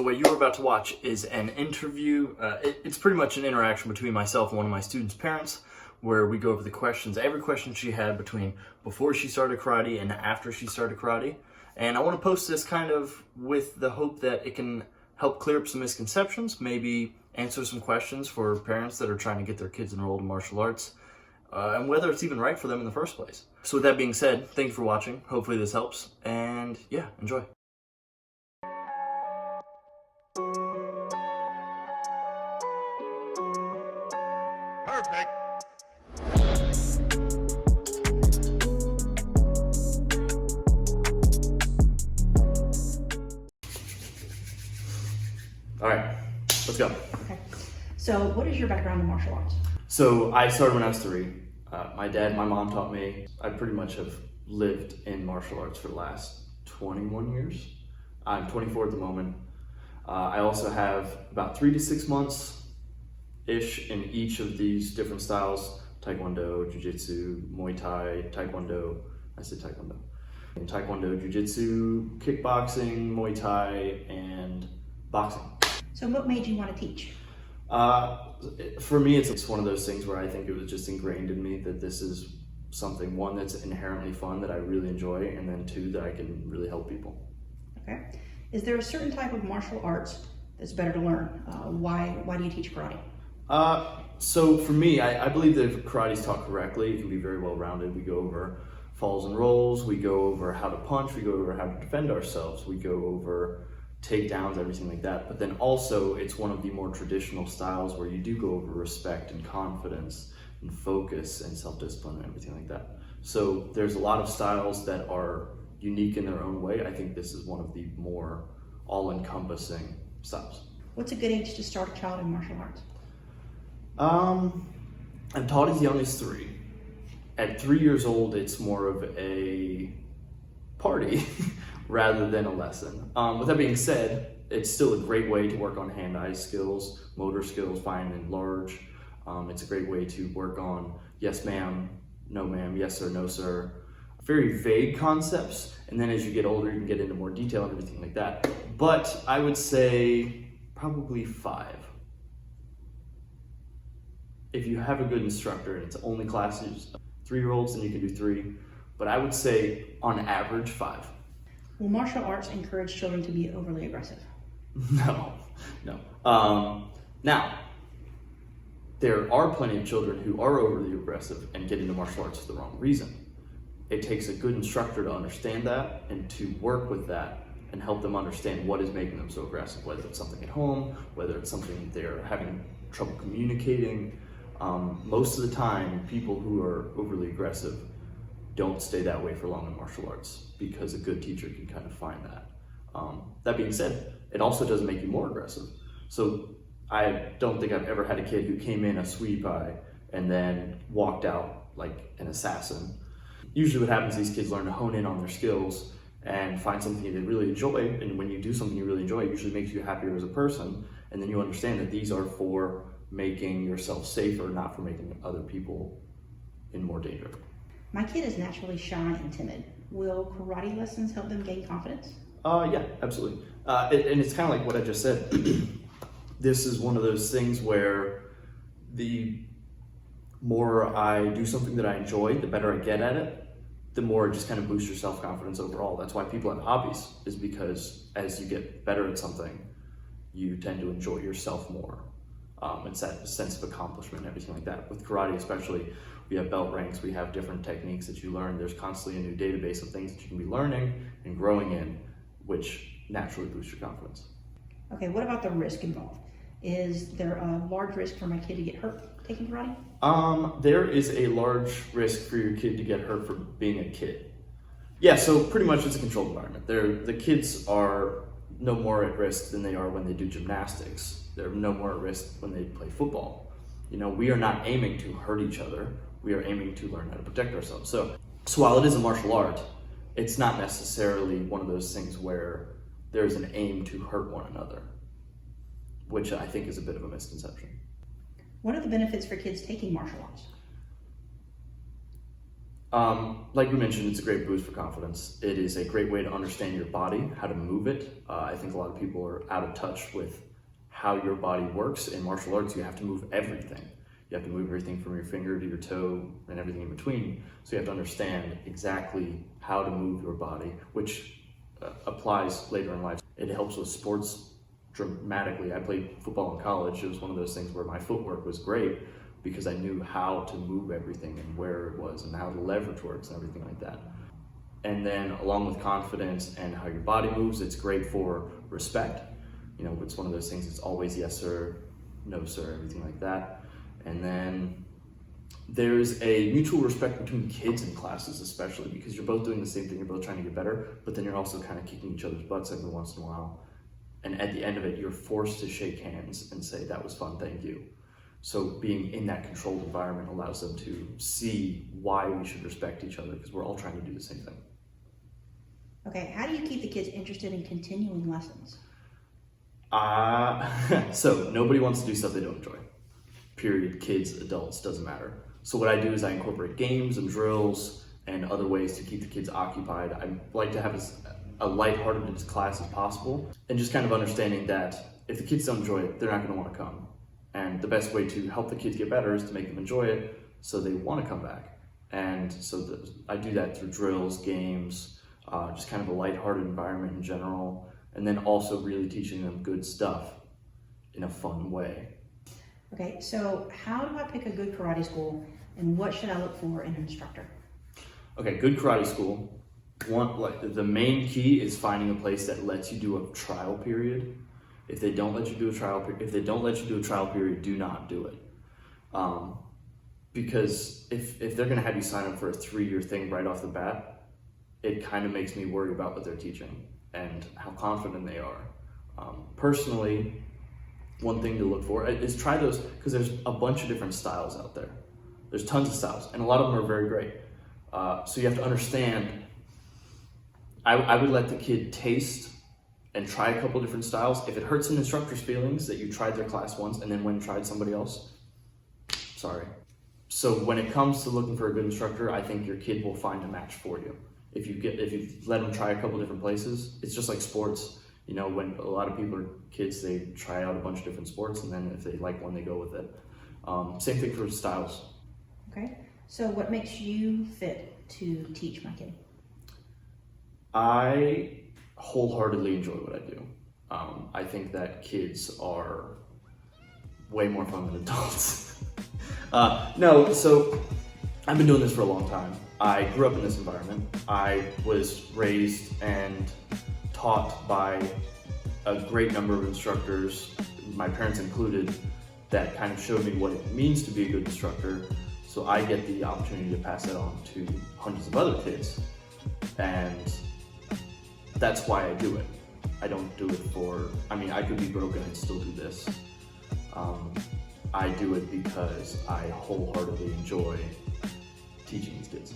What you are about to watch is an interview. It's pretty much an interaction between myself and one of my students' parents, where we go over the questions, every question she had between before she started karate and after she started karate. And I want to post this kind of with the hope that it can help clear up some misconceptions, maybe answer some questions for parents that are trying to get their kids enrolled in martial arts, and whether it's even right for them in the first place. So with that being said, thank you for watching. Hopefully this helps, and yeah, enjoy. Perfect. All right, let's go. Okay. So what is your background in martial arts? So I started when I was 3. My dad and my mom taught me. I pretty much have lived in martial arts for the last 21 years. I'm 24 at the moment. I also have about 3 to 6 months-ish in each of these different styles: Taekwondo, Jiu-Jitsu, Muay Thai, Taekwondo. I said Taekwondo. Taekwondo, Jiu-Jitsu, kickboxing, Muay Thai, and boxing. So what made you want to teach? For me, it's one of those things where I think it was just ingrained in me that this is something, one, that's inherently fun, that I really enjoy, and then 2, that I can really help people. Okay. Is there a certain type of martial arts that's better to learn? Why do you teach karate? So for me, I believe that if karate is taught correctly, it can be very well-rounded. We go over falls and rolls, we go over how to punch, we go over how to defend ourselves, we go over takedowns, everything like that. But then also it's one of the more traditional styles where you do go over respect and confidence and focus and self-discipline and everything like that. So there's a lot of styles that are unique in their own way. I think this is one of the more all-encompassing styles. What's a good age to start a child in martial arts? I'm taught as young as 3. At 3 years old, it's more of a party rather than a lesson. With that being said, it's still a great way to work on hand-eye skills, motor skills, fine and large. It's a great way to work on yes ma'am, no ma'am, yes sir, no sir. Very vague concepts, and then as you get older, you can get into more detail and everything like that. But I would say probably 5. If you have a good instructor and it's only classes 3-year-olds, then you can do 3. But I would say on average 5. Will martial arts encourage children to be overly aggressive? No. Now, there are plenty of children who are overly aggressive and get into martial arts for the wrong reason. It takes a good instructor to understand that and to work with that and help them understand what is making them so aggressive, whether it's something at home, whether it's something they're having trouble communicating. Most of the time, people who are overly aggressive don't stay that way for long in martial arts because a good teacher can kind of find that. That being said, it also doesn't make you more aggressive. So I don't think I've ever had a kid who came in a sweetie pie and then walked out like an assassin. Usually what happens is these kids learn to hone in on their skills and find something they really enjoy, and when you do something you really enjoy, it usually makes you happier as a person, and then you understand that these are for making yourself safer, not for making other people in more danger. My kid is naturally shy and timid. Will karate lessons help them gain confidence? Yeah, absolutely. And it's kind of like what I just said. This is one of those things where the more I do something that I enjoy, the better I get at it, the more it just kind of boosts your self-confidence overall. That's why people have hobbies, is because as you get better at something, you tend to enjoy yourself more. It's that sense of accomplishment and everything like that. With karate especially, we have belt ranks, we have different techniques that you learn. There's constantly a new database of things that you can be learning and growing in, which naturally boosts your confidence. Okay, what about the risk involved? Is there a large risk for my kid to get hurt taking karate? There is a large risk for your kid to get hurt for being a kid. Yeah, so pretty much it's a controlled environment. The kids are no more at risk than they are when they do gymnastics. They're no more at risk when they play football. You know, we are not aiming to hurt each other. We are aiming to learn how to protect ourselves. So while it is a martial art, it's not necessarily one of those things where there's an aim to hurt one another, which I think is a bit of a misconception. What are the benefits for kids taking martial arts? Like we mentioned, it's a great boost for confidence. It is a great way to understand your body, how to move it. I think a lot of people are out of touch with how your body works. In martial arts, you have to move everything. You have to move everything from your finger to your toe and everything in between. So you have to understand exactly how to move your body, which applies later in life. It helps with sports dramatically. I played football in college. It was one of those things where my footwork was great because I knew how to move everything and where it was and how to leverage works and everything like that. And then along with confidence and how your body moves, it's great for respect. You know, it's one of those things, it's always yes sir, no sir, everything like that. And then there's a mutual respect between kids in classes, especially because you're both doing the same thing, you're both trying to get better, but then you're also kind of kicking each other's butts every once in a while. And at the end of it, you're forced to shake hands and say, that was fun, thank you. So being in that controlled environment allows them to see why we should respect each other because we're all trying to do the same thing. Okay, how do you keep the kids interested in continuing lessons? So nobody wants to do stuff they don't enjoy. Period. Kids, adults, doesn't matter. So what I do is I incorporate games and drills and other ways to keep the kids occupied. I like to have a lighthearted class as possible, and just kind of understanding that if the kids don't enjoy it, they're not going to want to come. And the best way to help the kids get better is to make them enjoy it so they want to come back. And so I do that through drills, games, just kind of a lighthearted environment in general, and then also really teaching them good stuff in a fun way. Okay, so how do I pick a good karate school and what should I look for in an instructor? Okay, good karate school. The main key is finding a place that lets you do a trial period. If they don't let you do a trial period, do not do it. Because if they're going to have you sign up for a 3-year thing right off the bat, it kind of makes me worry about what they're teaching and how confident they are. Personally, one thing to look for is try those, because there's a bunch of different styles out there. There's tons of styles, and a lot of them are very great. So you have to understand, I would let the kid taste and try a couple different styles. If it hurts an instructor's feelings that you tried their class once and then went and tried somebody else, sorry. So when it comes to looking for a good instructor, I think your kid will find a match for you. If you let them try a couple different places, it's just like sports. You know, when a lot of people are kids, they try out a bunch of different sports, and then if they like one, they go with it. Same thing for styles. Okay, so what makes you fit to teach my kid? I wholeheartedly enjoy what I do. I think that kids are way more fun than adults. No, so I've been doing this for a long time. I grew up in this environment. I was raised and taught by a great number of instructors, my parents included, that kind of showed me what it means to be a good instructor. So I get the opportunity to pass that on to hundreds of other kids. And that's why I do it. I don't do it I could be broken and still do this. I do it because I wholeheartedly enjoy teaching these kids.